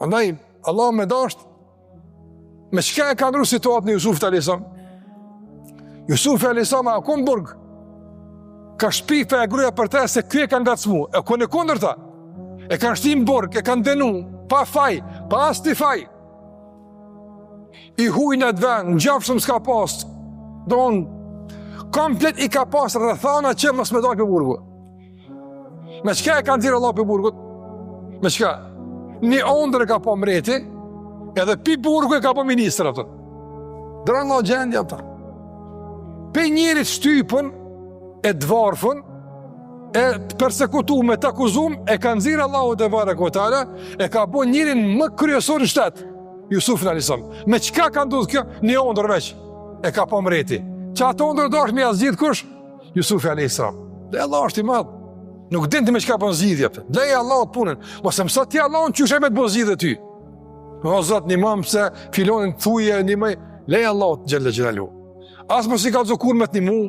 Andaj, Allah me dasht, me çka e ka ndru situatën e Jusufit a.s. Jusufi a.s. a kun burg, ka shpife e gruja për te se kjo e ka ngacmu, e ku në kundërta, e ka shtim burg, e ka ndenu, pa faj, pa asti faj. I hujnë atë vend, në gjafshëm s'ka pas, komplet i ka pas rrethana që mos me dalë për burgu. Me çka e ka nxjerrë Allah për burgut? Me çka? Një ondër e ka po mreti, edhe pi burgu e ka po ministër atë. Dërë Allah gjendja atë. Pe njerit shtypën, e dvarfën, e të persekutume, të akuzum, e ka nxjerrë Allahu te barekutaala, e ka po njerin më kryesor në shtet, Jusufin a.s. Me çka ka ndodhur kjo? Një ondër veç, e ka po mreti. Që ato ondër dashmi as gjithë kush? Jusufi a.s. Dhe Allah është i madh. Nuk dinte me çka bën zgjidhje. Leja Allahut punën. Mos e mëso ti Allahun çu shemet bën zgjidhje ty. O Zot, një mam se filonin thuje një më leja Allahut xhalla xhelalu. As mos i ka zokur me t'nimu,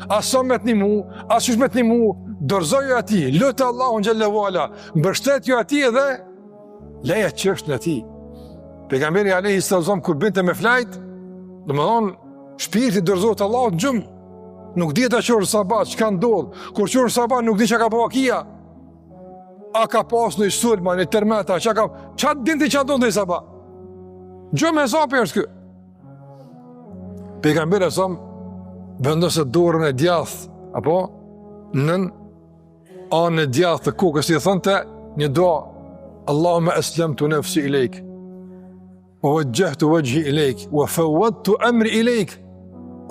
as so me t'nimu, as çush me t'nimu, dorzoju atij, lutë Allahun xhalla wala, mbështetju atij dhe leja çështën e tij. Pejgamberi alayhi sallam kur binte me flajt, domethënë shpirti dorëzohet Allahut në gjumë. Nuk di ta qërë sabat, çka ndodh. Kur qërë sabat nuk di çka ka po akia. A ka pas në sulma, në termeta, qa dinti qa ndodh në sabat. Gjumë e sapi është kë. Pejgamberi sam vendosë dorën e djathtë, apo nën anën e djathtë të kokës i thonte një dua: Allahumma aslamtu nafsi ilejk, wa wajjahtu wajhi ilejk, wa fawwadtu amri ilejk.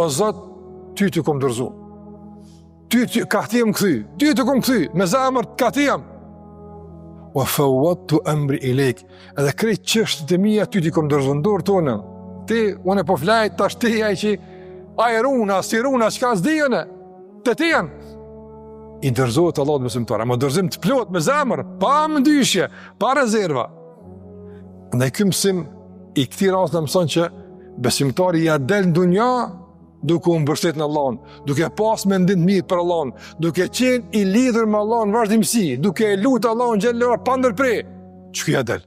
O Zot, ty të kom dërzu. Ty ka ti më këthy. Ty të kom këthy. Me zamër ka ti jam. Wa fawwadtu amri ilejk. Edhe krejt çështjet e mia ty të kom dërzu. Ndorë tonë. Ti, unë po flajt, tash ti ai që ajruna, siruna, çka s'dijone. Të ti janë. I dërzohet Allahut besimtar. Ama dërzim të plot me zamër, pa mendyshje, pa rezerva. Ndaj ky mësim i këtij rasti na mëson që besimtari ja del në dunja duke u mbështetur në Allahun, duke pas mendim të mirë për Allahun, duke qenë i lidhur me Allahun vazhdimsi, duke lutur Allahun xhallahu pa ndërprer. Ç'ka del?